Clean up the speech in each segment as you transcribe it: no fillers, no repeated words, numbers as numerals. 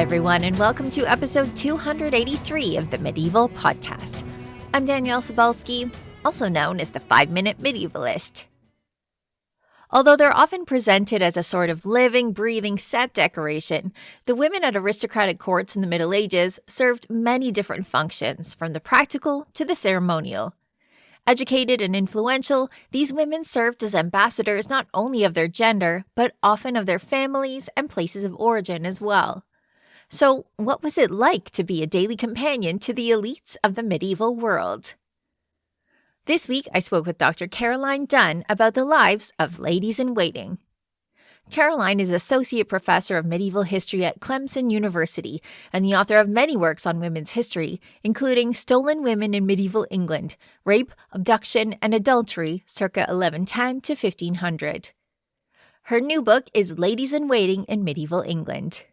everyone, and welcome to episode 283 of the Medieval Podcast. I'm Danièle Cybulskie, also known as the 5-Minute Medievalist. Although they're often presented as a sort of living, breathing set decoration, the women at aristocratic courts in the Middle Ages served many different functions, from the practical to the ceremonial. Educated and influential, these women served as ambassadors not only of their gender, but often of their families and places of origin as well. So, what was it like to be a daily companion to the elites of the medieval world? This week, I spoke with Dr. Caroline Dunn about the lives of ladies-in-waiting. Caroline is Associate Professor of Medieval History at Clemson University and the author of many works on women's history, including Stolen Women in Medieval England, Rape, Abduction, and Adultery, circa 1110 to 1500. Her new book is Ladies-in-Waiting in Medieval England.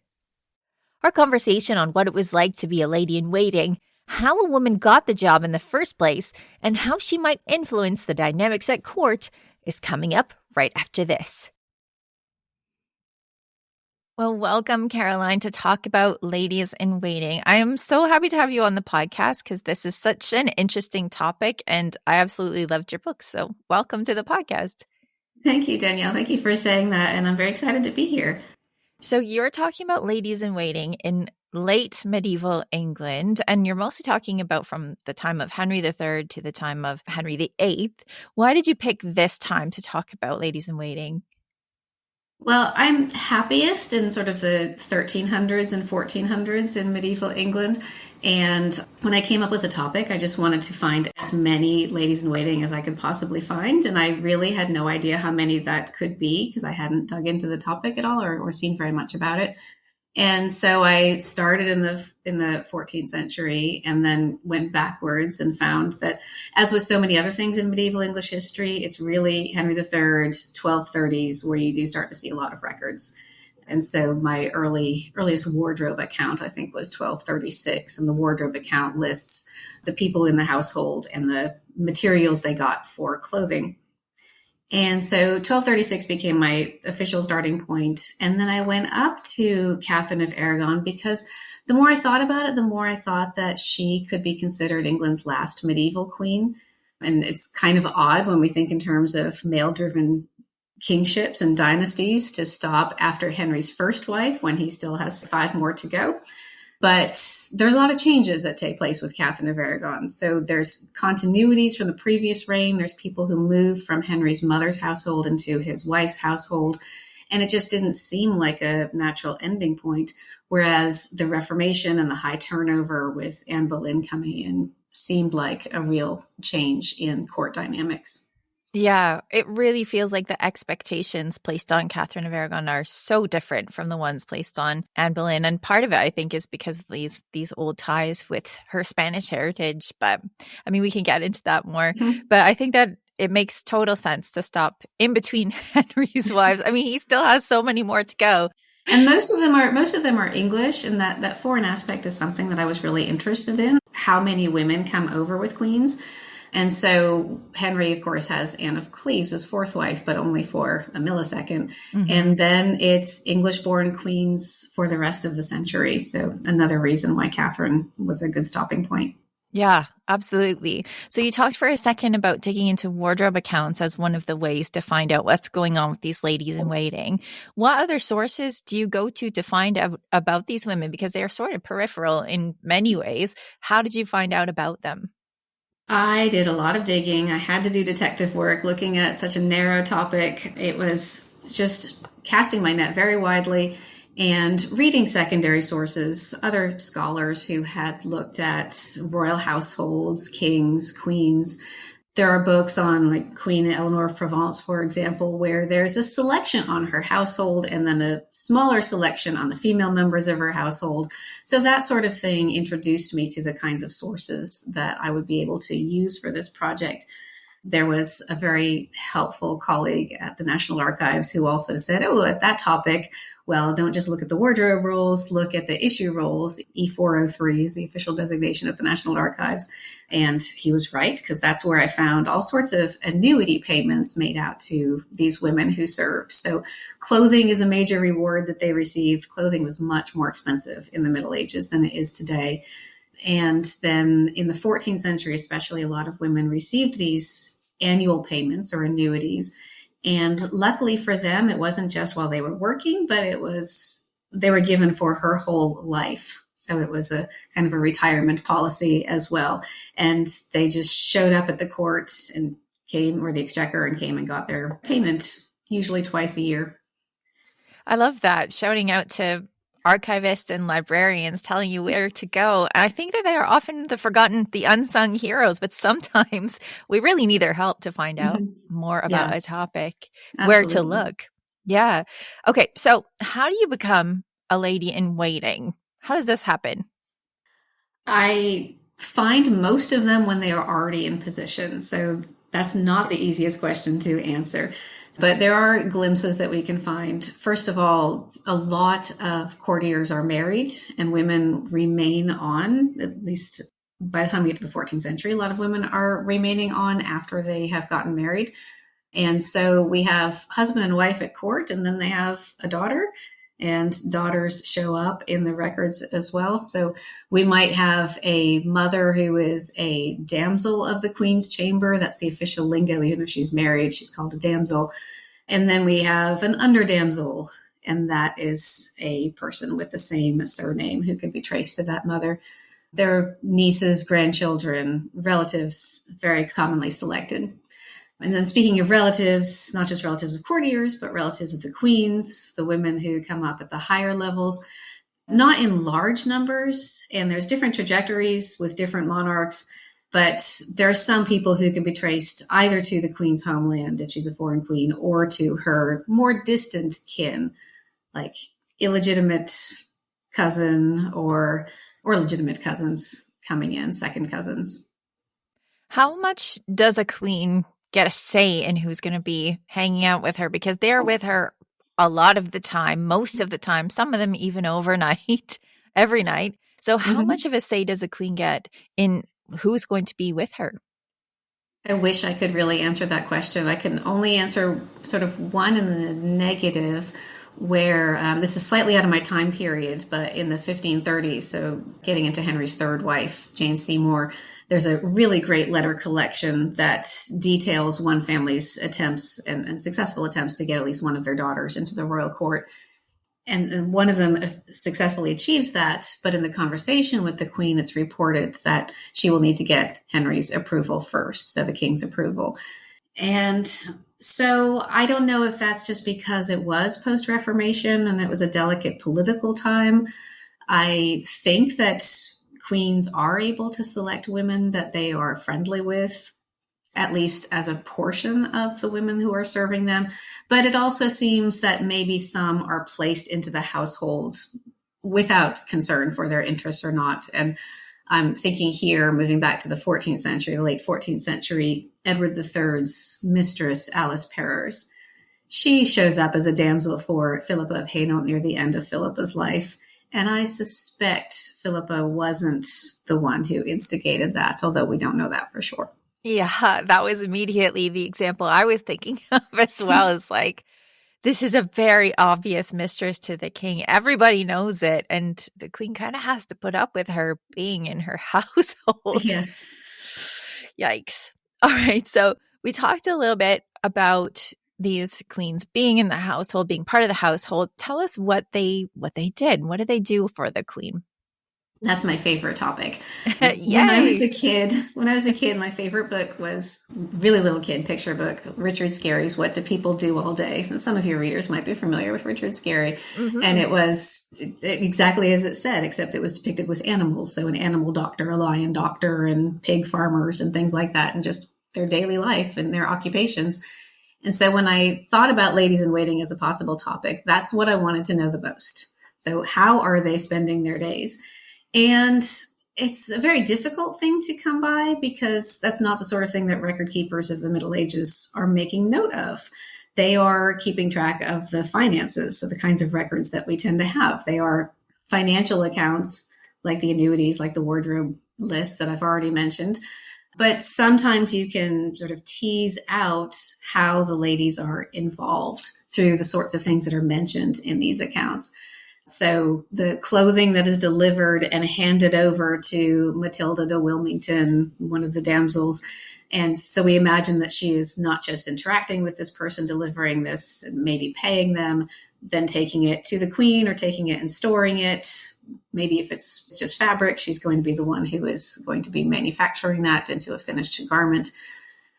Our conversation on what it was like to be a lady-in-waiting, how a woman got the job in the first place, and how she might influence the dynamics at court is coming up right after this. Well, welcome, Caroline, to talk about ladies-in-waiting. I am so happy to have you on the podcast because this is such an interesting topic, and I absolutely loved your book. So welcome to the podcast. Thank you, Danielle. Thank you for saying that, and I'm very excited to be here. So you're talking about ladies-in-waiting in late medieval England, and you're mostly talking about from the time of Henry III to the time of Henry VIII. Why did you pick this time to talk about ladies-in-waiting? Well, I'm happiest in sort of the 1300s and 1400s in medieval England. And when I came up with the topic, I just wanted to find as many ladies-in-waiting as I could possibly find. And I really had no idea how many that could be because I hadn't dug into the topic at all or seen very much about it. And so I started in the 14th century and then went backwards and found that, as with so many other things in medieval English history, it's really Henry III, 1230s, where you do start to see a lot of records. And so my earliest wardrobe account, I think, was 1236. And the wardrobe account lists the people in the household and the materials they got for clothing. And so 1236 became my official starting point. And then I went up to Catherine of Aragon because the more I thought about it, the more I thought that she could be considered England's last medieval queen. And it's kind of odd when we think in terms of male-driven kingships and dynasties to stop after Henry's first wife when he still has 5 more to go. But there's a lot of changes that take place with Catherine of Aragon. So there's continuities from the previous reign. There's people who move from Henry's mother's household into his wife's household. And it just didn't seem like a natural ending point. Whereas the Reformation and the high turnover with Anne Boleyn coming in seemed like a real change in court dynamics. Yeah, it really feels like the expectations placed on Catherine of Aragon are so different from the ones placed on Anne Boleyn. And part of it, I think, is because of these old ties with her Spanish heritage. But I mean, we can get into that more. Mm-hmm. But I think that it makes total sense to stop in between Henry's wives. I mean, he still has so many more to go. And most of them are English, and that foreign aspect is something that I was really interested in. How many women come over with queens? And Henry, of course, has Anne of Cleves as 4th wife, but only for a millisecond. Mm-hmm. And then it's English-born queens for the rest of the century. So another reason why Catherine was a good stopping point. Yeah, absolutely. So you talked for a second about digging into wardrobe accounts as one of the ways to find out what's going on with these ladies-in-waiting. What other sources do you go to find out about these women? Because they are sort of peripheral in many ways. How did you find out about them? I did a lot of digging. I had to do detective work looking at such a narrow topic. It was just casting my net very widely and reading secondary sources, other scholars who had looked at royal households, kings, queens. There are books on like Queen Eleanor of Provence, for example, where there's a selection on her household and then a smaller selection on the female members of her household. So that sort of thing introduced me to the kinds of sources that I would be able to use for this project. There was a very helpful colleague at the National Archives who also said, at that topic, well, don't just look at the wardrobe rolls, look at the issue rolls. E403 is the official designation of the National Archives. And he was right, because that's where I found all sorts of annuity payments made out to these women who served. So clothing is a major reward that they received. Clothing was much more expensive in the Middle Ages than it is today. And then in the 14th century, especially, a lot of women received these annual payments or annuities. And luckily for them, it wasn't just while they were working, but they were given for her whole life. So it was a kind of a retirement policy as well. And they just showed up at the court and came, or the exchequer, and came and got their payment, usually twice a year. I love that, shouting out to archivists and librarians, telling you where to go. And I think that they are often the forgotten, the unsung heroes, but sometimes we really need their help to find out more about a topic, where to look. Yeah. Okay. So how do you become a lady in waiting? How does this happen? I find most of them when they are already in position. So that's not the easiest question to answer. But there are glimpses that we can find. First of all, a lot of courtiers are married, and women remain on, at least by the time we get to the 14th century, a lot of women are remaining on after they have gotten married. And so we have husband and wife at court, and then they have a daughter, and daughters show up in the records as well. So we might have a mother who is a damsel of the Queen's chamber. That's the official lingo. Even if she's married, she's called a damsel. And then we have an underdamsel, and that is a person with the same surname who can be traced to that mother. Their nieces, grandchildren, relatives, very commonly selected. And then speaking of relatives, not just relatives of courtiers, but relatives of the queens, the women who come up at the higher levels, not in large numbers. And there's different trajectories with different monarchs, but there are some people who can be traced either to the queen's homeland, if she's a foreign queen, or to her more distant kin, like illegitimate cousin or legitimate cousins coming in, second cousins. How much does a queen get a say in who's going to be hanging out with her? Because they're with her a lot of the time, most of the time, some of them even overnight, every night. So how much of a say does a queen get in who's going to be with her? I wish I could really answer that question. I can only answer sort of one in the negative, where this is slightly out of my time period, but in the 1530s, so getting into Henry's third wife, Jane Seymour, there's a really great letter collection that details one family's attempts and successful attempts to get at least one of their daughters into the royal court. And one of them successfully achieves that. But in the conversation with the queen, it's reported that she will need to get Henry's approval first, so the king's approval. And so I don't know if that's just because it was post-Reformation and it was a delicate political time. I think that queens are able to select women that they are friendly with, at least as a portion of the women who are serving them. But it also seems that maybe some are placed into the household without concern for their interests or not. And I'm thinking here, moving back to the 14th century, the late 14th century, Edward III's mistress, Alice Perrers. She shows up as a damsel for Philippa of Hainault near the end of Philippa's life. And I suspect Philippa wasn't the one who instigated that, although we don't know that for sure. Yeah, that was immediately the example I was thinking of as well. Is like, this is a very obvious mistress to the king. Everybody knows it. And the queen kind of has to put up with her being in her household. Yes. Yikes. All right. So we talked a little bit about these queens being in the household, being part of the household. Tell us what they did. What did they do for the queen? That's my favorite topic. When I was a kid, my favorite book was really little kid picture book, Richard Scarry's What Do People Do All Day? So some of your readers might be familiar with Richard Scarry. And it was exactly as it said, except it was depicted with animals. So an animal doctor, a lion doctor, and pig farmers and things like that, and just their daily life and their occupations. And so when I thought about ladies in waiting as a possible topic, that's what I wanted to know the most. So how are they spending their days? And it's a very difficult thing to come by because that's not the sort of thing that record keepers of the Middle Ages are making note of. they are keeping track of the finances. So the kinds of records that we tend to have, they are financial accounts like the annuities, like the wardrobe list that I've already mentioned. But sometimes you can sort of tease out how the ladies are involved through the sorts of things that are mentioned in these accounts. So the clothing that is delivered and handed over to Matilda de Wilmington, one of the damsels. And so we imagine that she is not just interacting with this person delivering this, maybe paying them, then taking it to the queen or taking it and storing it. Maybe if it's just fabric, she's going to be the one who is going to be manufacturing that into a finished garment.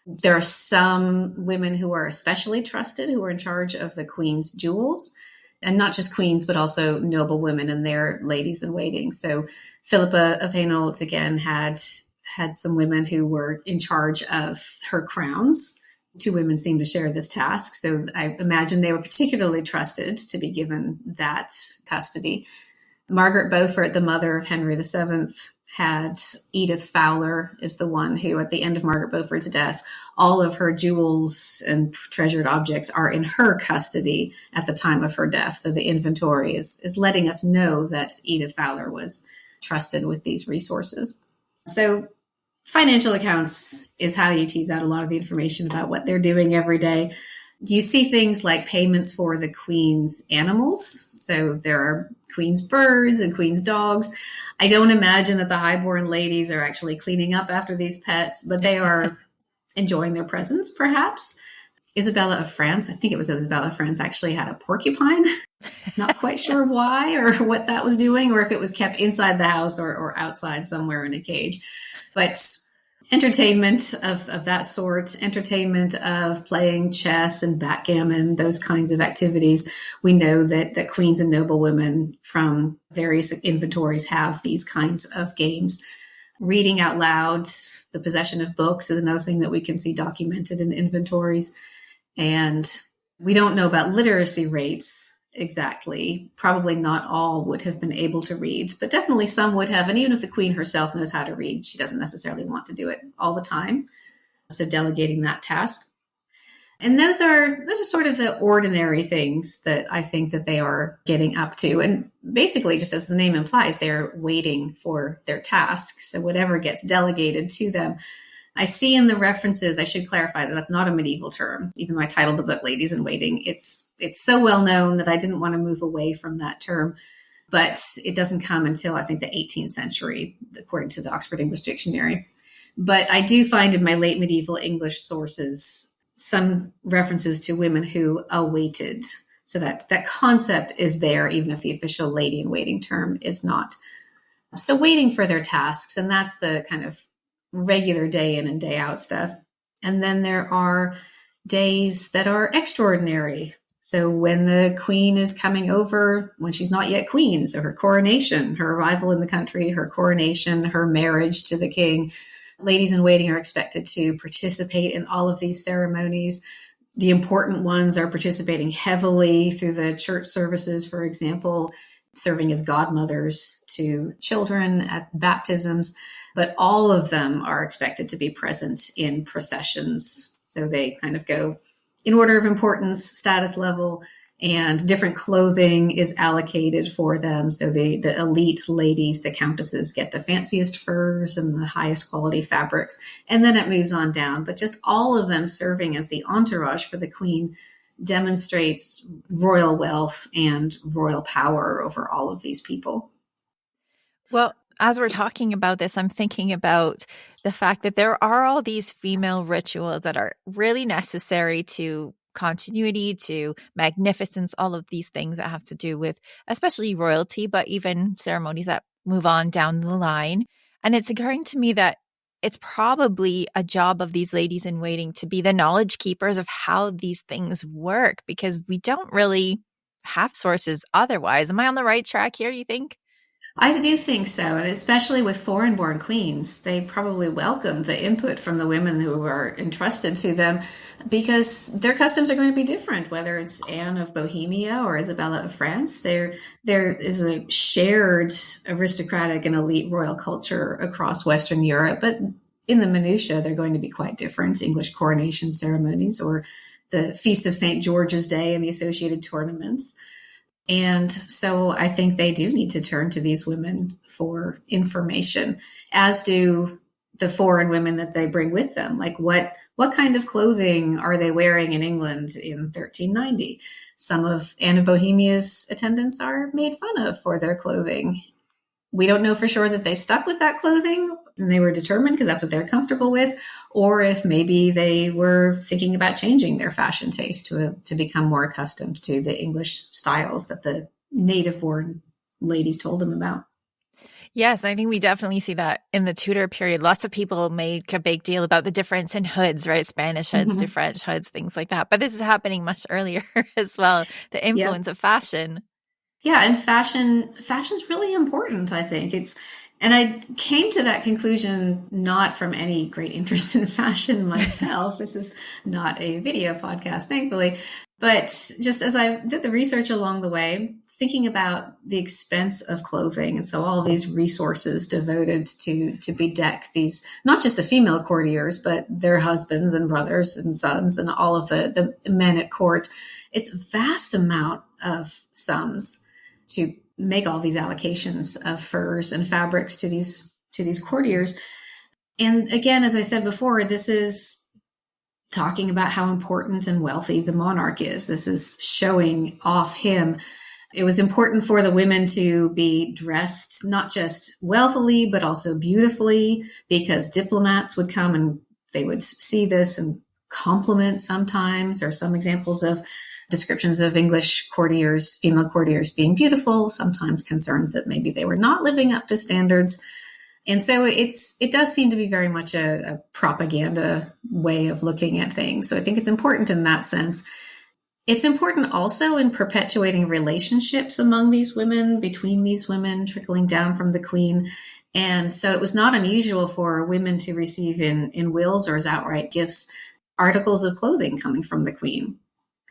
There are some women who are especially trusted, who are in charge of the queen's jewels, and not just queens, but also noble women and their ladies in waiting. So Philippa of Hainault, again, had some women who were in charge of her crowns. Two women seem to share this task. So I imagine they were particularly trusted to be given that custody. Margaret Beaufort, the mother of Henry VII, had Edith Fowler is the one who, at the end of Margaret Beaufort's death, all of her jewels and treasured objects are in her custody at the time of her death. So the inventory is letting us know that Edith Fowler was trusted with these resources. So financial accounts is how you tease out a lot of the information about what they're doing every day. You see things like payments for the queen's animals. So there are queen's birds and queen's dogs. I don't imagine that the highborn ladies are actually cleaning up after these pets, but they are enjoying their presence, perhaps. Isabella of France, I think it was Isabella of France, actually had a porcupine. Not quite sure why or what that was doing, or if it was kept inside the house or outside somewhere in a cage. But entertainment of that sort, entertainment of playing chess and backgammon, those kinds of activities. We know that queens and noble women from various inventories have these kinds of games. Reading out loud, the possession of books is another thing that we can see documented in inventories. And we don't know about literacy rates exactly. Probably not all would have been able to read, but definitely some would have. And even if the queen herself knows how to read, she doesn't necessarily want to do it all the time. So delegating that task. And those are sort of the ordinary things that I think that they are getting up to. And basically, just as the name implies, they're waiting for their task. So whatever gets delegated to them. I see in the references, I should clarify that that's not a medieval term, even though I titled the book Ladies in Waiting. It's so well known that I didn't want to move away from that term, but it doesn't come until I think the 18th century, according to the Oxford English Dictionary. But I do find in my late medieval English sources some references to women who awaited. So that concept is there, even if the official lady in waiting term is not. So waiting for their tasks, and that's the kind of regular day in and day out stuff. And then there are days that are extraordinary. So when the queen is coming over, when she's not yet queen, so her coronation, her arrival in the country, her coronation, her marriage to the king, ladies in waiting are expected to participate in all of these ceremonies. The important ones are participating heavily through the church services, for example, serving as godmothers to children at baptisms. But all of them are expected to be present in processions. So they kind of go in order of importance, status level, and different clothing is allocated for them. So the elite ladies, the countesses, get the fanciest furs and the highest quality fabrics. And then it moves on down. But just all of them serving as the entourage for the queen demonstrates royal wealth and royal power over all of these people. Well, as we're talking about this, I'm thinking about the fact that there are all these female rituals that are really necessary to continuity, to magnificence, all of these things that have to do with especially royalty, but even ceremonies that move on down the line. And it's occurring to me that it's probably a job of these ladies in waiting to be the knowledge keepers of how these things work, because we don't really have sources otherwise. Am I on the right track here, you think? I do think so, and especially with foreign-born queens, they probably welcome the input from the women who are entrusted to them because their customs are going to be different, whether it's Anne of Bohemia or Isabella of France. There is a shared aristocratic and elite royal culture across Western Europe, but in the minutiae, they're going to be quite different. English coronation ceremonies or the Feast of St. George's Day and the associated tournaments. And so I think they do need to turn to these women for information, as do the foreign women that they bring with them. Like what kind of clothing are they wearing in England in 1390? Some of Anne of Bohemia's attendants are made fun of for their clothing. We don't know for sure that they stuck with that clothing and they were determined because that's what they're comfortable with, or if maybe they were thinking about changing their fashion taste to become more accustomed to the English styles that the native-born ladies told them about. Yes, I think we definitely see that in the Tudor period. Lots of people make a big deal about the difference in hoods, right? Spanish hoods to French hoods, things like that. But this is happening much earlier as well, the influence of fashion. Yeah, and fashion's really important, I think. And I came to that conclusion not from any great interest in fashion myself. This is not a video podcast, thankfully, but just as I did the research along the way, thinking about the expense of clothing. And so all of these resources devoted to bedeck these, not just the female courtiers, but their husbands and brothers and sons and all of the men at court. It's a vast amount of sums to make all these allocations of furs and fabrics to these courtiers. And again, as I said before, this is talking about how important and wealthy the monarch is. This is showing off him. It was important for the women to be dressed not just wealthily, but also beautifully, because diplomats would come and they would see this and compliment sometimes, or some examples of descriptions of English courtiers, female courtiers being beautiful, sometimes concerns that maybe they were not living up to standards. And so it does seem to be very much a propaganda way of looking at things. So I think it's important in that sense. It's important also in perpetuating relationships among these women, between these women, trickling down from the queen. And so it was not unusual for women to receive in wills or as outright gifts articles of clothing coming from the queen.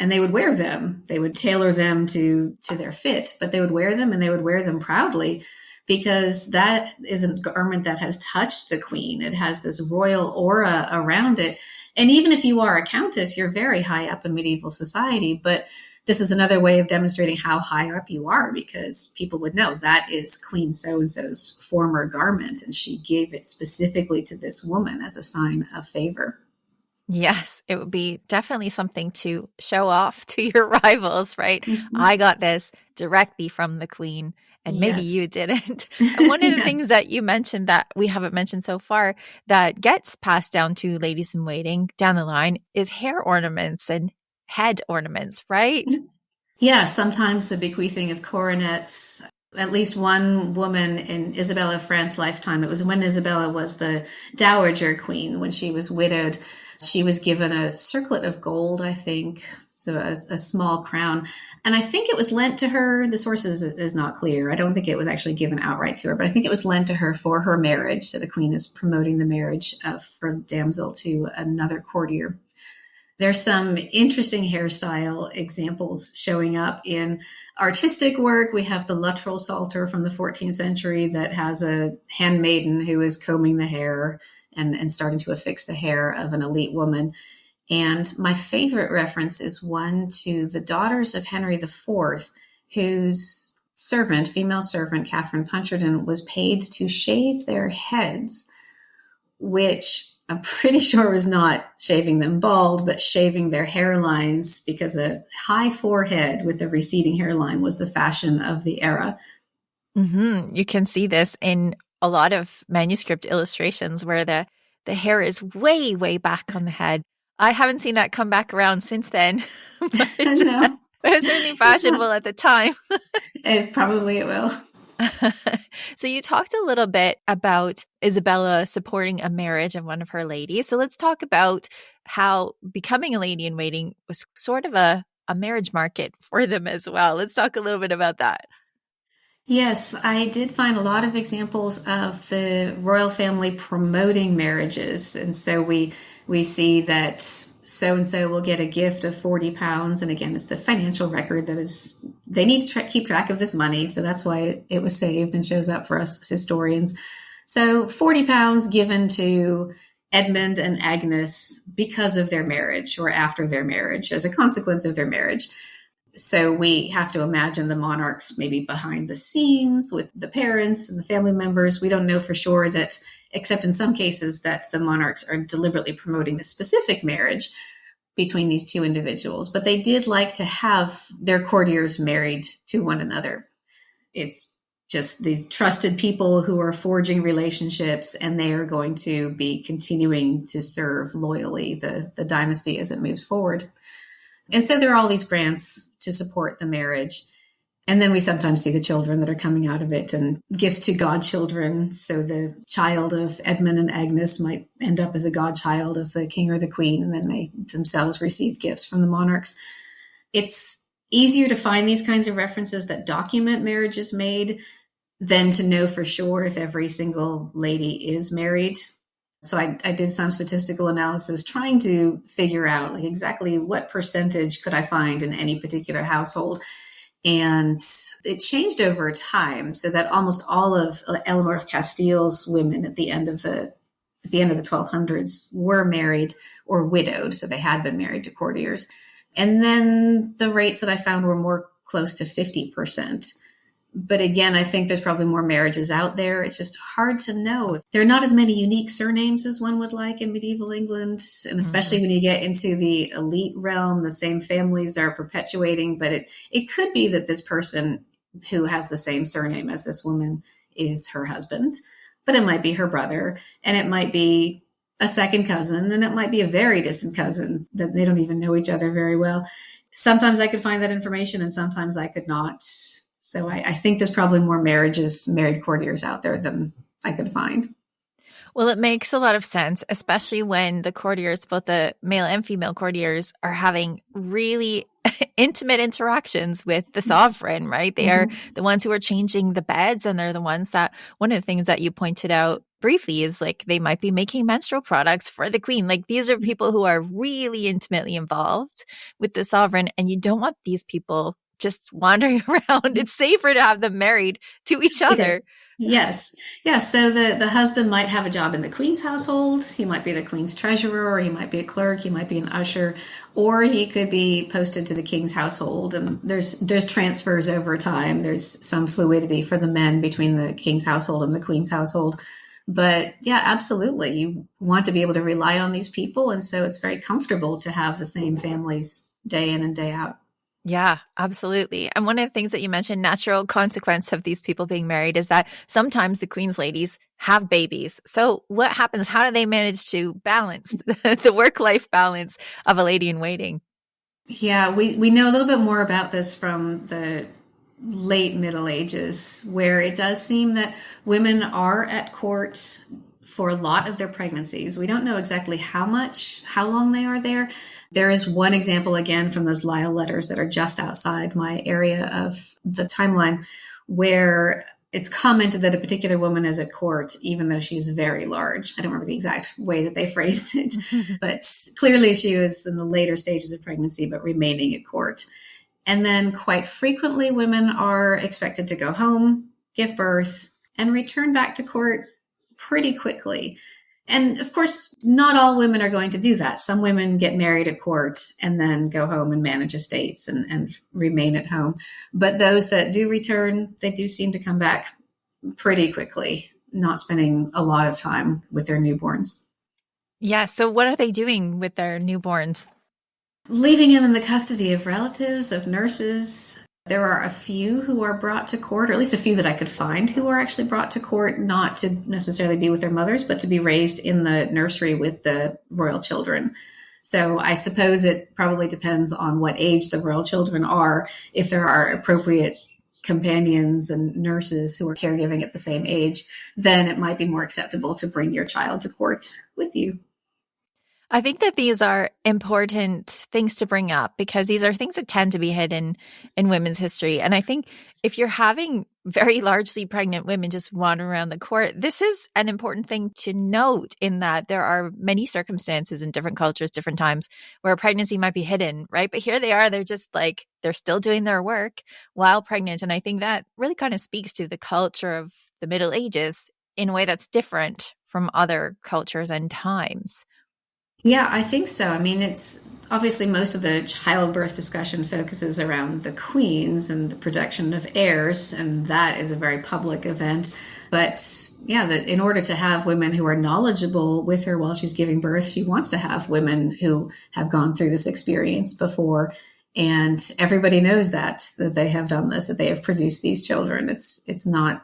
And they would wear them. They would tailor them to their fit, but they would wear them, and they would wear them proudly, because that is a garment that has touched the queen. It has this royal aura around it. And even if you are a countess, you're very high up in medieval society. But this is another way of demonstrating how high up you are, because people would know that is Queen so-and-so's former garment, and she gave it specifically to this woman as a sign of favor. Yes, it would be definitely something to show off to your rivals, right? Mm-hmm. I got this directly from the queen, and maybe you didn't. And one of the things that you mentioned that we haven't mentioned so far that gets passed down to ladies in waiting down the line is hair ornaments and head ornaments, right? Yeah, sometimes the bequeathing of coronets. At least one woman in Isabella of France's lifetime, it was when Isabella was the dowager queen, when she was widowed, she was given a circlet of gold, I think, so a small crown. And I think it was lent to her. The source is not clear. I don't think it was actually given outright to her, but I think it was lent to her for her marriage. So the queen is promoting the marriage of her damsel to another courtier. There's some interesting hairstyle examples showing up in artistic work. We have the Luttrell Psalter from the 14th century that has a handmaiden who is combing the hair and starting to affix the hair of an elite woman. And my favorite reference is one to the daughters of Henry IV, whose servant, female servant, Catherine Puncherton, was paid to shave their heads, which I'm pretty sure was not shaving them bald, but shaving their hairlines, because a high forehead with a receding hairline was the fashion of the era. Mm-hmm. You can see this in a lot of manuscript illustrations where the hair is way, way back on the head. I haven't seen that come back around since then, but No, it was certainly fashionable at the time. Probably it will. So you talked a little bit about Isabella supporting a marriage of one of her ladies. So let's talk about how becoming a lady in waiting was sort of a marriage market for them as well. Let's talk a little bit about that. Yes, I did find a lot of examples of the royal family promoting marriages. And so we see that so-and-so will get a gift of £40. And again, it's the financial record that is, they need to keep track of this money. So that's why it was saved and shows up for us historians. So £40 given to Edmund and Agnes because of their marriage or after their marriage as a consequence of their marriage. So we have to imagine the monarchs maybe behind the scenes with the parents and the family members. We don't know for sure that, except in some cases, that the monarchs are deliberately promoting the specific marriage between these two individuals. But they did like to have their courtiers married to one another. It's just these trusted people who are forging relationships, and they are going to be continuing to serve loyally the dynasty as it moves forward. And so there are all these grants to support the marriage. And then we sometimes see the children that are coming out of it and gifts to godchildren. So the child of Edmund and Agnes might end up as a godchild of the king or the queen, and then they themselves receive gifts from the monarchs. It's easier to find these kinds of references that document marriages made than to know for sure if every single lady is married. So I did some statistical analysis trying to figure out like exactly what percentage could I find in any particular household. And it changed over time so that almost all of Eleanor of Castile's women at the end of the 1200s were married or widowed. So they had been married to courtiers. And then the rates that I found were more close to 50%. But again, I think there's probably more marriages out there. It's just hard to know. There are not as many unique surnames as one would like in medieval England. And especially when you get into the elite realm, the same families are perpetuating. But it could be that this person who has the same surname as this woman is her husband, but it might be her brother, and it might be a second cousin, and it might be a very distant cousin that they don't even know each other very well. Sometimes I could find that information and sometimes I could not. So I think there's probably more married courtiers out there than I could find. Well, it makes a lot of sense, especially when the courtiers, both the male and female courtiers, are having really intimate interactions with the sovereign, right? They are the ones who are changing the beds, and they're the ones that, one of the things that you pointed out briefly is like they might be making menstrual products for the queen. Like these are people who are really intimately involved with the sovereign, and you don't want these people just wandering around. It's safer to have them married to each other. Yes. Yes. So the husband might have a job in the queen's household. He might be the queen's treasurer, or he might be a clerk. He might be an usher, or he could be posted to the king's household. And there's transfers over time. There's some fluidity for the men between the king's household and the queen's household. But yeah, absolutely. You want to be able to rely on these people. And so it's very comfortable to have the same families day in and day out. Yeah, absolutely. And one of the things that you mentioned, natural consequence of these people being married, is that sometimes the queen's ladies have babies. So what happens? How do they manage to balance the work-life balance of a lady in waiting? Yeah, we know a little bit more about this from the late Middle Ages, where it does seem that women are at court for a lot of their pregnancies. We don't know exactly how long they are there. There is one example again from those Lyle letters that are just outside my area of the timeline, where it's commented that a particular woman is at court, even though she is very large. I don't remember the exact way that they phrased it, but clearly she was in the later stages of pregnancy, but remaining at court. And then quite frequently, women are expected to go home, give birth, and return back to court pretty quickly. And of course, not all women are going to do that. Some women get married at court and then go home and manage estates and remain at home. But those that do return, they do seem to come back pretty quickly, not spending a lot of time with their newborns. Yeah. So what are they doing with their newborns? Leaving them in the custody of relatives, of nurses. There are a few who are brought to court, or at least a few that I could find who are actually brought to court, not to necessarily be with their mothers, but to be raised in the nursery with the royal children. So I suppose it probably depends on what age the royal children are. If there are appropriate companions and nurses who are caregiving at the same age, then it might be more acceptable to bring your child to court with you. I think that these are important things to bring up because these are things that tend to be hidden in women's history. And I think if you're having very largely pregnant women just wandering around the court, this is an important thing to note, in that there are many circumstances in different cultures, different times, where a pregnancy might be hidden, right? But here they are, they're just like, they're still doing their work while pregnant. And I think that really kind of speaks to the culture of the Middle Ages in a way that's different from other cultures and times. Yeah, I think so. I mean, it's obviously most of the childbirth discussion focuses around the queens and the production of heirs, and that is a very public event. But yeah, in order to have women who are knowledgeable with her while she's giving birth, she wants to have women who have gone through this experience before. And everybody knows that they have done this, that they have produced these children. It's not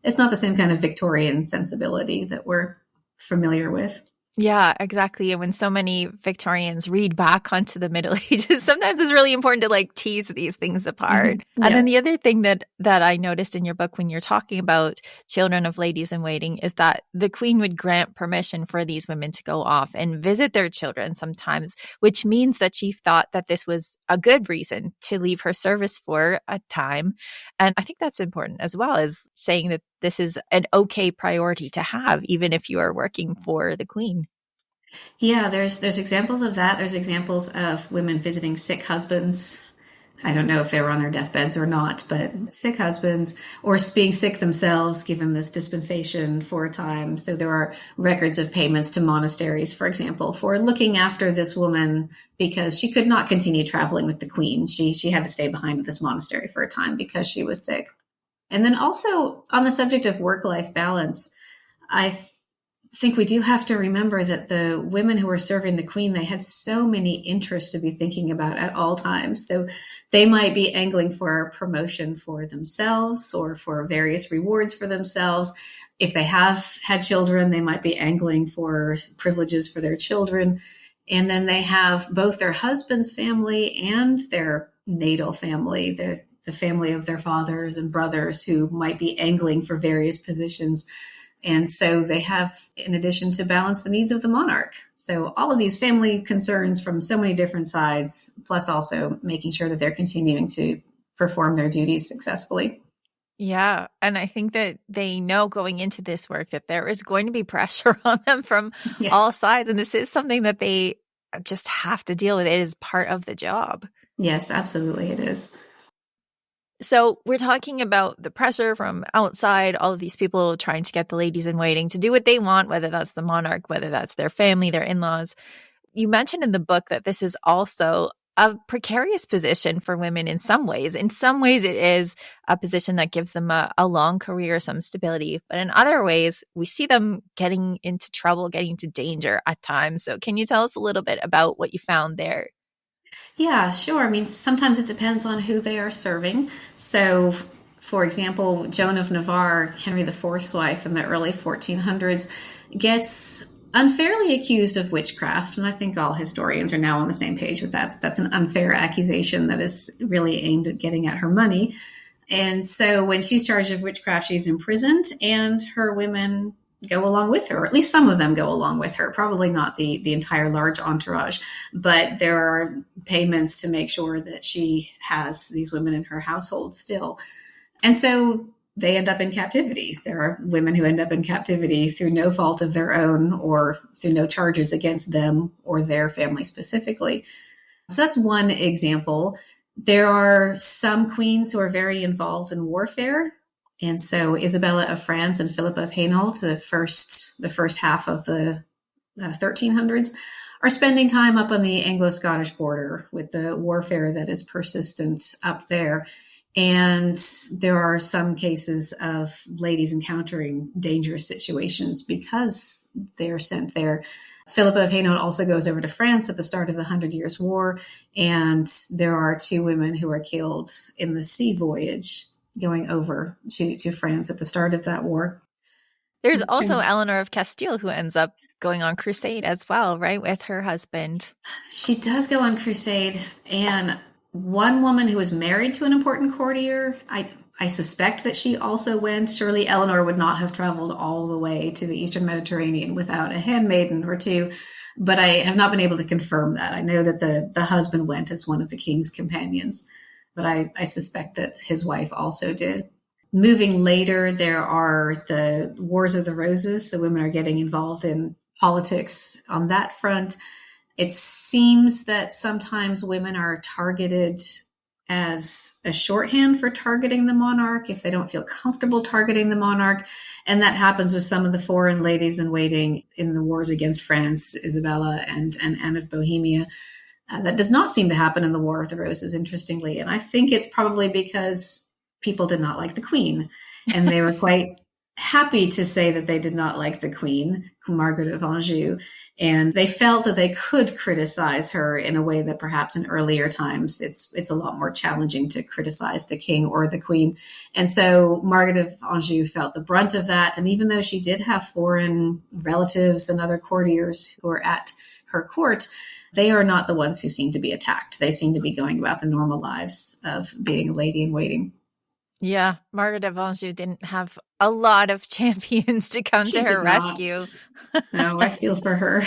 the same kind of Victorian sensibility that we're familiar with. Yeah, exactly. And when so many Victorians read back onto the Middle Ages, sometimes it's really important to like tease these things apart. And then Yes. the other thing that I noticed in your book when you're talking about children of ladies in waiting is that the queen would grant permission for these women to go off and visit their children sometimes, which means that she thought that this was a good reason to leave her service for a time. And I think that's important as well as saying that this is an okay priority to have, even if you are working for the queen. Yeah, there's examples of that. There's examples of women visiting sick husbands. I don't know if they were on their deathbeds or not, but sick husbands or being sick themselves, given this dispensation for a time. So there are records of payments to monasteries, for example, for looking after this woman because she could not continue traveling with the queen. She had to stay behind at this monastery for a time because she was sick. And then also on the subject of work-life balance, I think we do have to remember that the women who were serving the queen, they had so many interests to be thinking about at all times. So they might be angling for promotion for themselves or for various rewards for themselves. If they have had children, they might be angling for privileges for their children. And then they have both their husband's family and their natal family, the family of their fathers and brothers who might be angling for various positions. And so they have, in addition, to balance the needs of the monarch. So all of these family concerns from so many different sides, plus also making sure that they're continuing to perform their duties successfully. Yeah. And I think that they know going into this work that there is going to be pressure on them from all Yes. sides. And this is something that they just have to deal with. It is part of the job. Yes, absolutely it is. So we're talking about the pressure from outside, all of these people trying to get the ladies in waiting to do what they want, whether that's the monarch, whether that's their family, their in-laws. You mentioned in the book that this is also a precarious position for women in some ways. In some ways, it is a position that gives them a long career, some stability. But in other ways, we see them getting into trouble, getting into danger at times. So can you tell us a little bit about what you found there? Yeah, sure. I mean, sometimes it depends on who they are serving. So, for example, Joan of Navarre, Henry IV's wife in the early 1400s, gets unfairly accused of witchcraft. And I think all historians are now on the same page with that. That's an unfair accusation that is really aimed at getting at her money. And so when she's charged of witchcraft, she's imprisoned, and her women go along with her, or at least some of them go along with her, probably not the entire large entourage, but there are payments to make sure that she has these women in her household still. And so they end up in captivity. There are women who end up in captivity through no fault of their own or through no charges against them or their family specifically. So that's one example. There are some queens who are very involved in warfare. And so Isabella of France and Philippa of Hainault, the first half of the 1300s, are spending time up on the Anglo-Scottish border with the warfare that is persistent up there. And there are some cases of ladies encountering dangerous situations because they're sent there. Philippa of Hainault also goes over to France at the start of the Hundred Years' War, and there are two women who are killed in the sea voyage going over to France at the start of that war. There's also Eleanor of Castile who ends up going on crusade as well, right, with her husband. She does go on crusade, and one woman who was married to an important courtier, I suspect that she also went. Surely Eleanor would not have traveled all the way to the Eastern Mediterranean without a handmaiden or two, but I have not been able to confirm that. I know that the husband went as one of the king's companions, but I suspect that his wife also did. Moving later, there are the Wars of the Roses, so women are getting involved in politics on that front. It seems that sometimes women are targeted as a shorthand for targeting the monarch if they don't feel comfortable targeting the monarch. And that happens with some of the foreign ladies in waiting in the wars against France, Isabella and Anne of Bohemia. That does not seem to happen in the War of the Roses, interestingly. And I think it's probably because people did not like the Queen, and they were quite happy to say that they did not like the Queen, Margaret of Anjou, and they felt that they could criticize her in a way that perhaps in earlier times it's a lot more challenging to criticize the king or the queen. And so Margaret of Anjou felt the brunt of that. And even though she did have foreign relatives and other courtiers who were at her court, they are not the ones who seem to be attacked. They seem to be going about the normal lives of being a lady in waiting. Yeah, Margaret of Anjou didn't have a lot of champions to come She to her did not. rescue. No, I feel for her.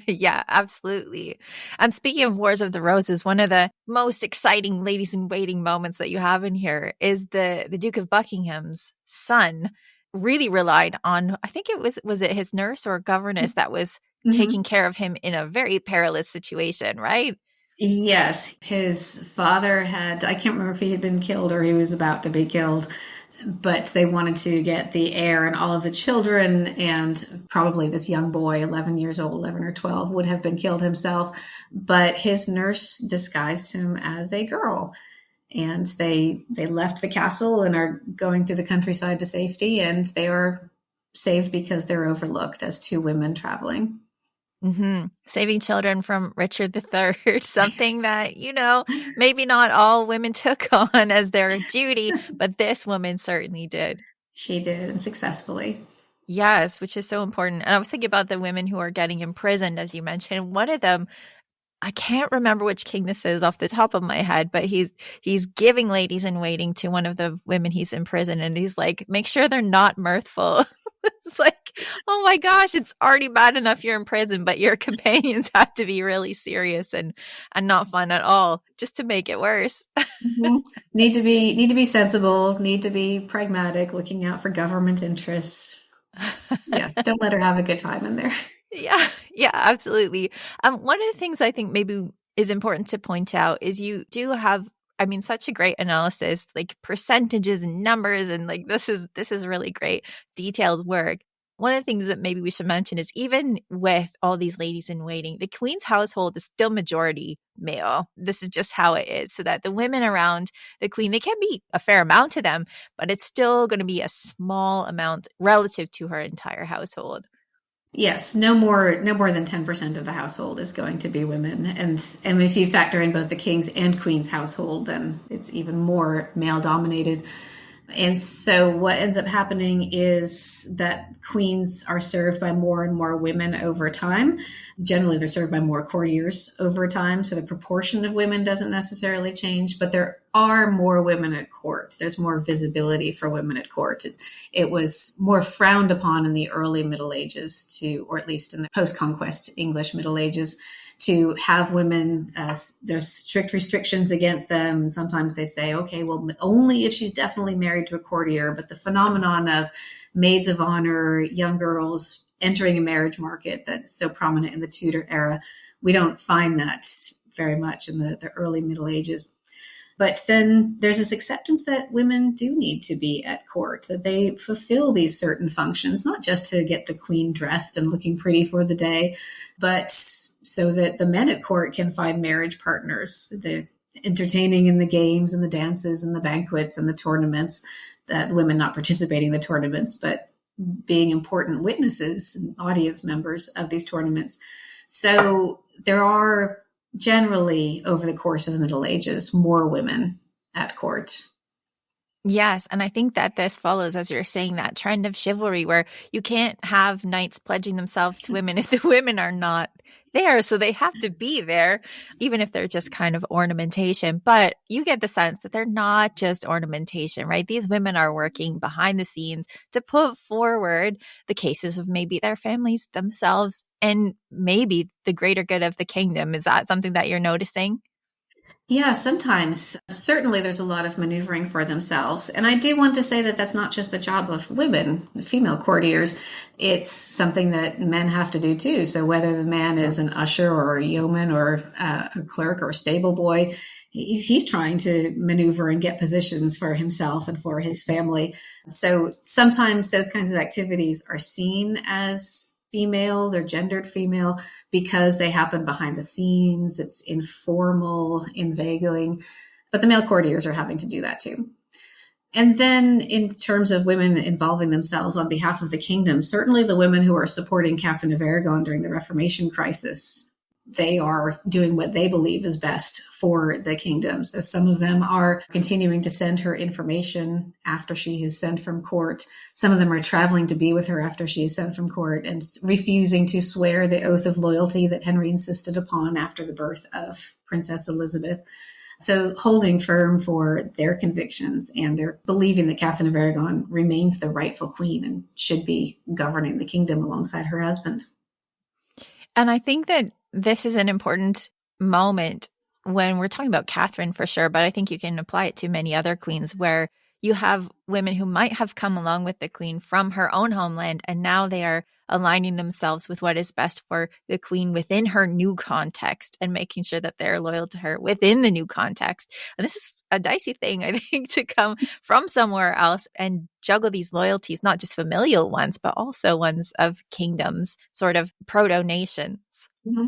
Yeah, absolutely. And speaking of Wars of the Roses, one of the most exciting ladies in waiting moments that you have in here is the Duke of Buckingham's son really relied on, I think was it his nurse or governess that was taking care of him in a very perilous situation, right? Yes, his father had, I can't remember if he had been killed or he was about to be killed, but they wanted to get the heir, and all of the children and probably this young boy, 11 years old, 11 or 12, would have been killed himself. But his nurse disguised him as a girl. And they left the castle and are going through the countryside to safety, and they are saved because they're overlooked as two women traveling. Saving children from Richard III, something that, maybe not all women took on as their duty, but this woman certainly did. She did, and successfully. Yes, which is so important. And I was thinking about the women who are getting imprisoned, as you mentioned. One of them, I can't remember which king this is off the top of my head, but he's giving ladies in waiting to one of the women he's in prison, and he's like, make sure they're not mirthful. It's like, oh my gosh, it's already bad enough you're in prison, but your companions have to be really serious and not fun at all, just to make it worse. Need to be sensible, need to be pragmatic, looking out for government interests. Yeah, don't let her have a good time in there. Yeah, absolutely. One of the things I think maybe is important to point out is you do have, I mean, such a great analysis, like percentages and numbers, and like this is really great detailed work. One of the things that maybe we should mention is even with all these ladies in waiting, the Queen's household is still majority male. This is just how it is, so that the women around the Queen, they can be a fair amount to them, but it's still going to be a small amount relative to her entire household. Yes, no more than 10% of the household is going to be women. And if you factor in both the king's and queen's household, then it's even more male dominated. And so what ends up happening is that queens are served by more and more women over time. Generally, they're served by more courtiers over time. So the proportion of women doesn't necessarily change, but there are more women at court. There's more visibility for women at court. It was more frowned upon in the early Middle Ages or at least in the post-conquest English Middle Ages, to have women, there's strict restrictions against them. And sometimes they say, okay, well, only if she's definitely married to a courtier. But the phenomenon of maids of honor, young girls entering a marriage market that's so prominent in the Tudor era, we don't find that very much in the early Middle Ages. But then there's this acceptance that women do need to be at court, that they fulfill these certain functions, not just to get the queen dressed and looking pretty for the day, but so that the men at court can find marriage partners, the entertaining in the games and the dances and the banquets and the tournaments, that the women not participating in the tournaments, but being important witnesses and audience members of these tournaments. So there are generally, over the course of the Middle Ages, more women at court. Yes, and I think that this follows, as you're saying, that trend of chivalry where you can't have knights pledging themselves to women if the women are not there. So they have to be there, even if they're just kind of ornamentation. But you get the sense that they're not just ornamentation, right? These women are working behind the scenes to put forward the cases of maybe their families themselves and maybe the greater good of the kingdom. Is that something that you're noticing? Yeah, sometimes. Certainly there's a lot of maneuvering for themselves. And I do want to say that that's not just the job of women, female courtiers. It's something that men have to do too. So whether the man is an usher or a yeoman or a clerk or a stable boy, he's trying to maneuver and get positions for himself and for his family. So sometimes those kinds of activities are seen as female, they're gendered female because they happen behind the scenes. It's informal, inveigling, but the male courtiers are having to do that too. And then in terms of women involving themselves on behalf of the kingdom, certainly the women who are supporting Catherine of Aragon during the Reformation crisis, they are doing what they believe is best for the kingdom. So some of them are continuing to send her information after she is sent from court. Some of them are traveling to be with her after she is sent from court and refusing to swear the oath of loyalty that Henry insisted upon after the birth of Princess Elizabeth. So holding firm for their convictions, and they're believing that Catherine of Aragon remains the rightful queen and should be governing the kingdom alongside her husband. And I think that this is an important moment when we're talking about Catherine for sure, but I think you can apply it to many other queens where you have women who might have come along with the queen from her own homeland, and now they are aligning themselves with what is best for the queen within her new context and making sure that they're loyal to her within the new context. And this is a dicey thing, I think, to come from somewhere else and juggle these loyalties, not just familial ones, but also ones of kingdoms, sort of proto-nations. Mm-hmm.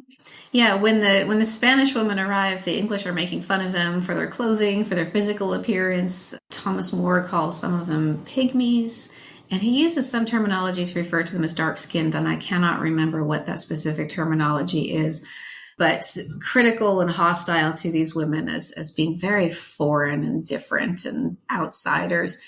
Yeah, when the Spanish women arrive, the English are making fun of them for their clothing, for their physical appearance. Thomas More calls some of them pygmies, and he uses some terminology to refer to them as dark-skinned, and I cannot remember what that specific terminology is, but critical and hostile to these women as being very foreign and different and outsiders.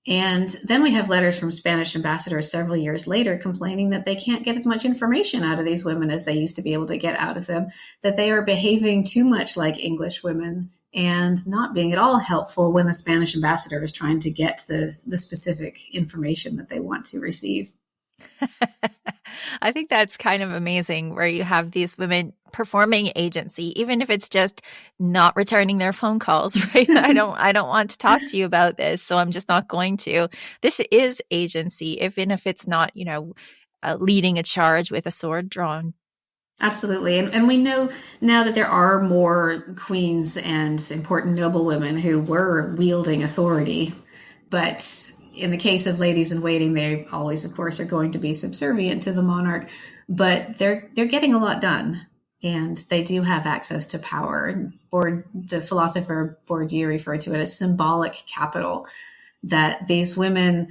And then we have letters from Spanish ambassadors several years later complaining that they can't get as much information out of these women as they used to be able to get out of them, that they are behaving too much like English women and not being at all helpful when the Spanish ambassador is trying to get the specific information that they want to receive. I think that's kind of amazing where you have these women performing agency, even if it's just not returning their phone calls, right? I don't want to talk to you about this, so I'm just not going to. This is agency, even if it's not, leading a charge with a sword drawn. Absolutely. And we know now that there are more queens and important noblewomen who were wielding authority, but in the case of ladies in waiting, they always, of course, are going to be subservient to the monarch, but they're getting a lot done, and they do have access to power. Or the philosopher Bourdieu referred to it as symbolic capital, that these women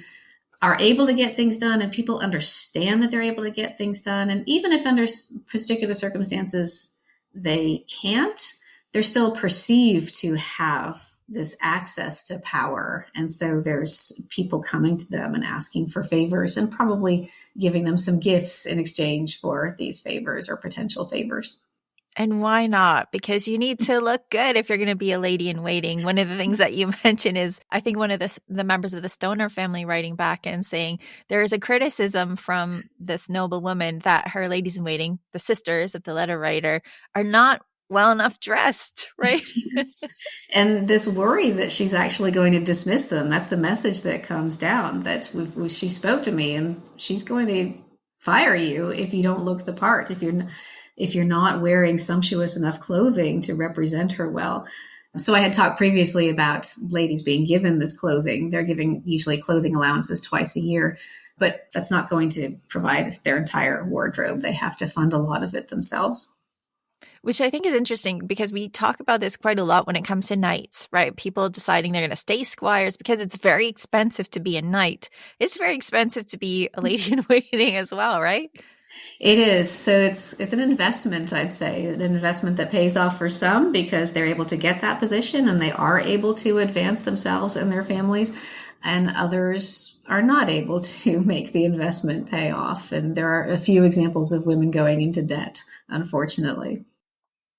are able to get things done, and people understand that they're able to get things done. And even if under particular circumstances they can't, they're still perceived to have this access to power. And so there's people coming to them and asking for favors and probably giving them some gifts in exchange for these favors or potential favors. And why not? Because you need to look good if you're going to be a lady in waiting. One of the things that you mentioned is, I think one of the members of the Stoner family writing back and saying there is a criticism from this noble woman that her ladies in waiting, the sisters of the letter writer, are not well enough dressed, right? Yes. And this worry that she's actually going to dismiss them. That's the message that comes down, that she spoke to me and she's going to fire you if you don't look the part, if you're not wearing sumptuous enough clothing to represent her well. So I had talked previously about ladies being given this clothing. They're giving usually clothing allowances twice a year, but that's not going to provide their entire wardrobe. They have to fund a lot of it themselves. Which I think is interesting because we talk about this quite a lot when it comes to knights, right? People deciding they're going to stay squires because it's very expensive to be a knight. It's very expensive to be a lady in waiting as well, right? It is. So it's an investment, I'd say, an investment that pays off for some because they're able to get that position and they are able to advance themselves and their families, and others are not able to make the investment pay off. And there are a few examples of women going into debt, unfortunately.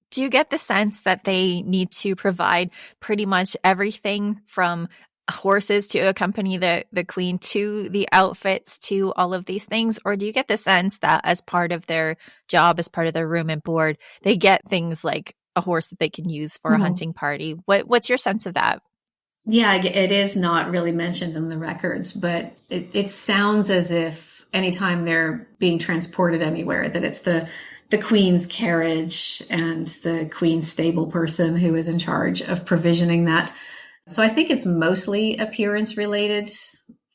Do you get the sense that they need to provide pretty much everything from horses to accompany the queen to the outfits to all of these things? Or do you get the sense that as part of their job, as part of their room and board, they get things like a horse that they can use for a hunting party? What's your sense of that? Yeah, it is not really mentioned in the records, but it sounds as if anytime they're being transported anywhere, that it's the the queen's carriage and the queen's stable person who is in charge of provisioning that. So I think it's mostly appearance related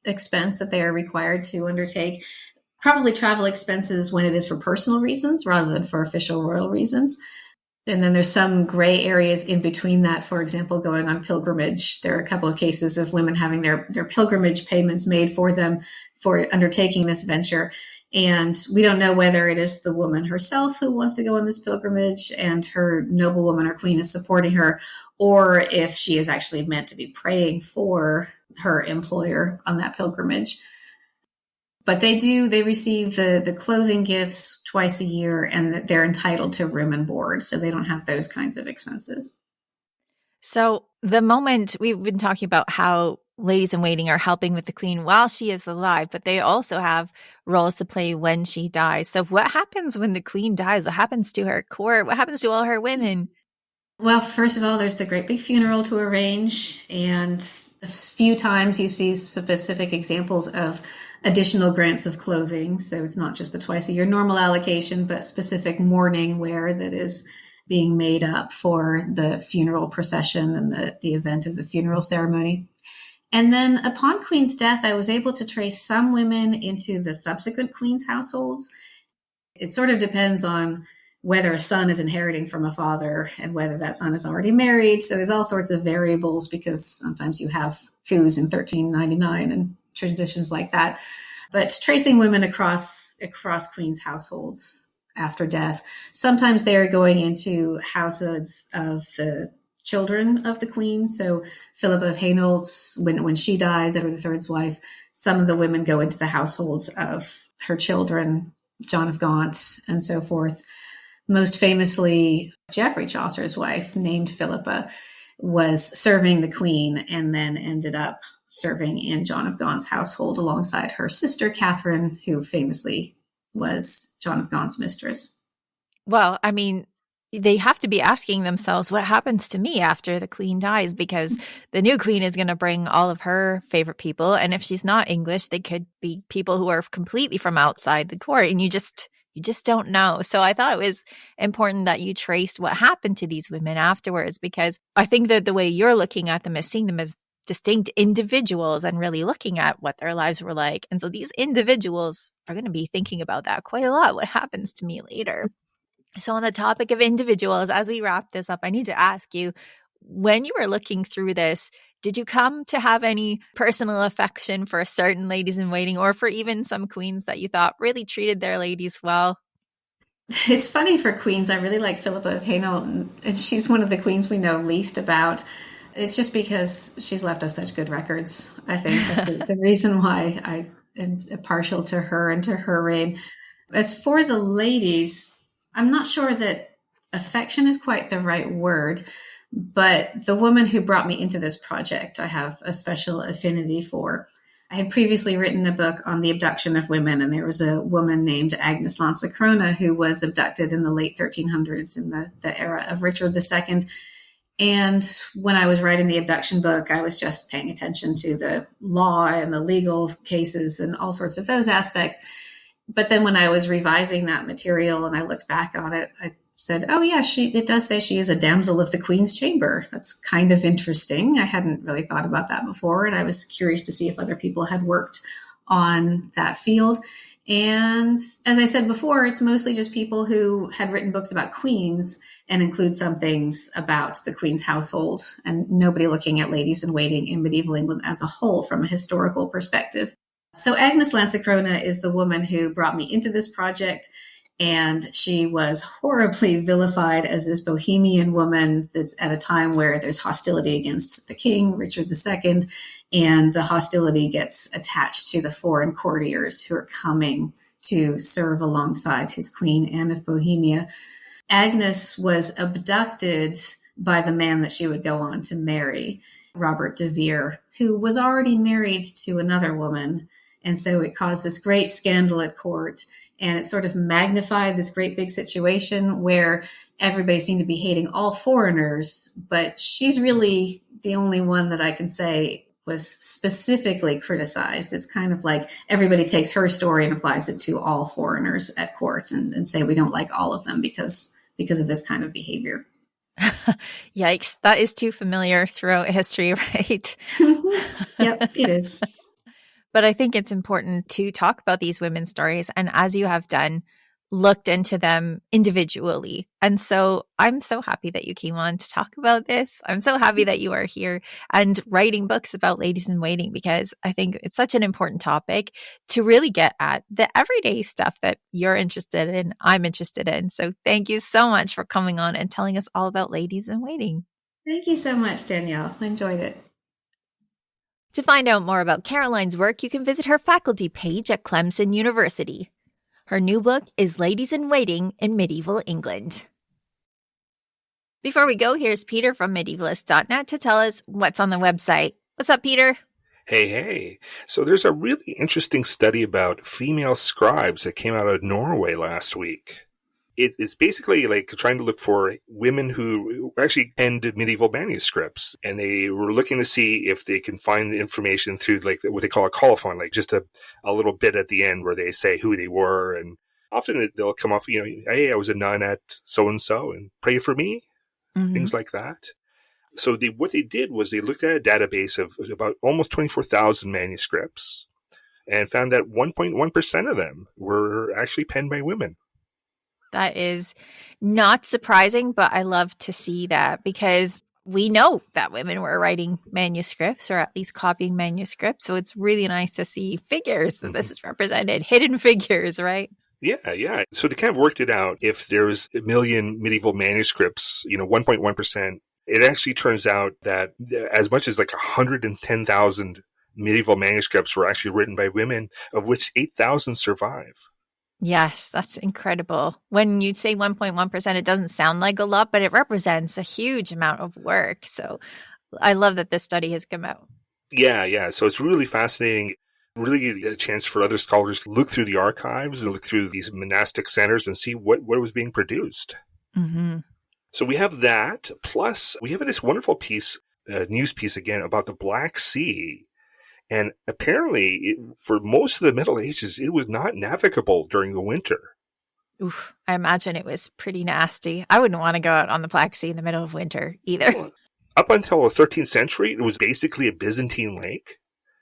expense that they are required to undertake. Probably travel expenses when it is for personal reasons rather than for official royal reasons. And then there's some gray areas in between that. For example, going on pilgrimage. There are a couple of cases of women having their pilgrimage payments made for them for undertaking this venture. And we don't know whether it is the woman herself who wants to go on this pilgrimage and her noblewoman or queen is supporting her, or if she is actually meant to be praying for her employer on that pilgrimage. But they receive the clothing gifts twice a year, and they're entitled to room and board. So they don't have those kinds of expenses. So the moment we've been talking about how ladies in waiting are helping with the queen while she is alive, but they also have roles to play when she dies. So what happens when the queen dies? What happens to her court? What happens to all her women? Well, first of all, there's the great big funeral to arrange, and a few times you see specific examples of additional grants of clothing. So it's not just the twice a year normal allocation, but specific mourning wear that is being made up for the funeral procession and the event of the funeral ceremony. And then upon Queen's death, I was able to trace some women into the subsequent Queen's households. It sort of depends on whether a son is inheriting from a father and whether that son is already married. So there's all sorts of variables because sometimes you have coups in 1399 and transitions like that. But tracing women across Queen's households after death, sometimes they are going into households of the children of the queen. So Philippa of Hainault's, when she dies, Edward III's wife, some of the women go into the households of her children, John of Gaunt, and so forth. Most famously, Geoffrey Chaucer's wife, named Philippa, was serving the queen and then ended up serving in John of Gaunt's household alongside her sister, Catherine, who famously was John of Gaunt's mistress. Well, I mean, they have to be asking themselves what happens to me after the queen dies, because the new queen is going to bring all of her favorite people. And if she's not English, they could be people who are completely from outside the court. And you just don't know. So I thought it was important that you traced what happened to these women afterwards, because I think that the way you're looking at them is seeing them as distinct individuals and really looking at what their lives were like. And so these individuals are going to be thinking about that quite a lot. What happens to me later? So on the topic of individuals, as we wrap this up, I need to ask you, when you were looking through this, did you come to have any personal affection for certain ladies in waiting, or for even some queens that you thought really treated their ladies well? It's funny for queens. I really like Philippa of Hainault, and she's one of the queens we know least about. It's just because she's left us such good records. I think that's the reason why I am partial to her and to her reign. As for the ladies, I'm not sure that affection is quite the right word, but the woman who brought me into this project, I have a special affinity for. I had previously written a book on the abduction of women, and there was a woman named Agnes Lancicrona who was abducted in the late 1300s in the era of Richard II. And when I was writing the abduction book, I was just paying attention to the law and the legal cases and all sorts of those aspects. But then when I was revising that material and I looked back on it, I said, oh yeah, it does say she is a damsel of the Queen's chamber. That's kind of interesting. I hadn't really thought about that before. And I was curious to see if other people had worked on that field. And as I said before, it's mostly just people who had written books about queens and include some things about the queen's household, and nobody looking at ladies in waiting in medieval England as a whole from a historical perspective. So Agnes Lancicrona is the woman who brought me into this project, and she was horribly vilified as this bohemian woman that's at a time where there's hostility against the king, Richard II, and the hostility gets attached to the foreign courtiers who are coming to serve alongside his queen, Anne of Bohemia. Agnes was abducted by the man that she would go on to marry, Robert de Vere, who was already married to another woman. And so it caused this great scandal at court, and it sort of magnified this great big situation where everybody seemed to be hating all foreigners, but she's really the only one that I can say was specifically criticized. It's kind of like everybody takes her story and applies it to all foreigners at court and say we don't like all of them because of this kind of behavior. Yikes, that is too familiar throughout history, right? Yep, it is. But I think it's important to talk about these women's stories. And as you have done, looked into them individually. And so I'm so happy that you came on to talk about this. I'm so happy that you are here and writing books about ladies in waiting, because I think it's such an important topic to really get at the everyday stuff that you're interested in, I'm interested in. So thank you so much for coming on and telling us all about ladies in waiting. Thank you so much, Danielle. I enjoyed it. To find out more about Caroline's work, you can visit her faculty page at Clemson University. Her new book is Ladies in Waiting in Medieval England. Before we go, here's Peter from medievalist.net to tell us what's on the website. What's up, Peter? Hey. So there's a really interesting study about female scribes that came out of Norway last week. It's basically like trying to look for women who actually penned medieval manuscripts, and they were looking to see if they can find the information through like what they call a colophon, like just a little bit at the end where they say who they were. And often they'll come off, hey, I was a nun at so-and-so and pray for me, things like that. So what they did was they looked at a database of about almost 24,000 manuscripts and found that 1.1% of them were actually penned by women. That is not surprising, but I love to see that because we know that women were writing manuscripts or at least copying manuscripts. So it's really nice to see figures that this is represented, hidden figures, right? Yeah. So they kind of worked it out. If there's a million medieval manuscripts, 1.1%, it actually turns out that as much as like 110,000 medieval manuscripts were actually written by women, of which 8,000 survive. Yes, that's incredible. When you say 1.1%, it doesn't sound like a lot, but it represents a huge amount of work. So I love that this study has come out. Yeah. So it's really fascinating. Really a chance for other scholars to look through the archives and look through these monastic centers and see what was being produced. Mm-hmm. So we have that. Plus, we have this wonderful piece, news piece again, about the Black Sea. And apparently, for most of the Middle Ages, it was not navigable during the winter. Oof, I imagine it was pretty nasty. I wouldn't want to go out on the Black Sea in the middle of winter either. Up until the 13th century, it was basically a Byzantine lake.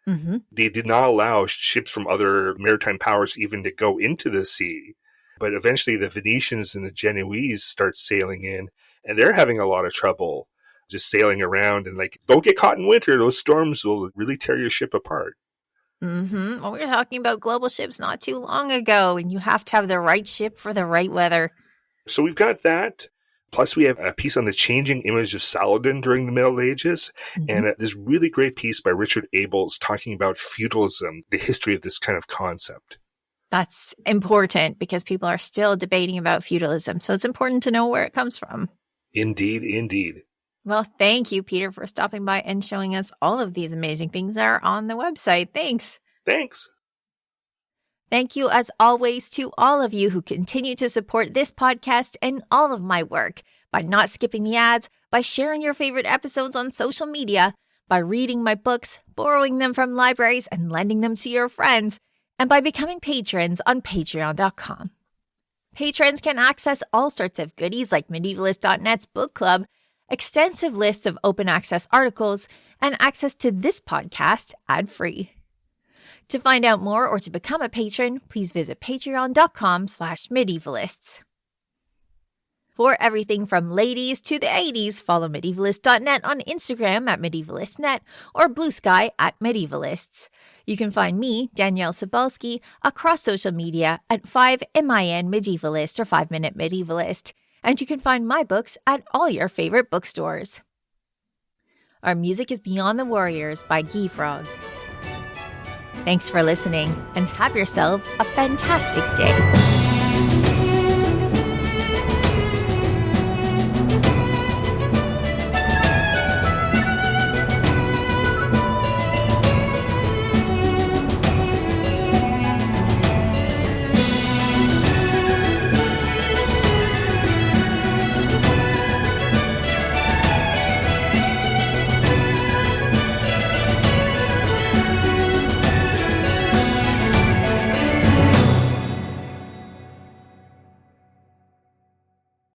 Mm-hmm. They did not allow ships from other maritime powers even to go into the sea. But eventually, the Venetians and the Genoese start sailing in, and they're having a lot of trouble just sailing around, and like, don't get caught in winter. Those storms will really tear your ship apart. Mm-hmm. Well, we were talking about global ships not too long ago, and you have to have the right ship for the right weather. So we've got that. Plus, we have a piece on the changing image of Saladin during the Middle Ages, and this really great piece by Richard Abels talking about feudalism, the history of this kind of concept. That's important because people are still debating about feudalism, so it's important to know where it comes from. Indeed. Well, thank you, Peter, for stopping by and showing us all of these amazing things that are on the website. Thanks. Thank you, as always, to all of you who continue to support this podcast and all of my work by not skipping the ads, by sharing your favorite episodes on social media, by reading my books, borrowing them from libraries, and lending them to your friends, and by becoming patrons on patreon.com. Patrons can access all sorts of goodies like medievalist.net's book club, extensive lists of open access articles, and access to this podcast ad-free. To find out more or to become a patron, please visit patreon.com/medievalists. For everything from ladies to the 80s, follow medievalist.net on Instagram at medievalistnet or Blue Sky at medievalists. You can find me, Danièle Cybulskie, across social media at 5MIN Medievalist or 5 Minute Medievalist. And you can find my books at all your favorite bookstores. Our music is Beyond the Warriors by Guy Frog. Thanks for listening, and have yourself a fantastic day.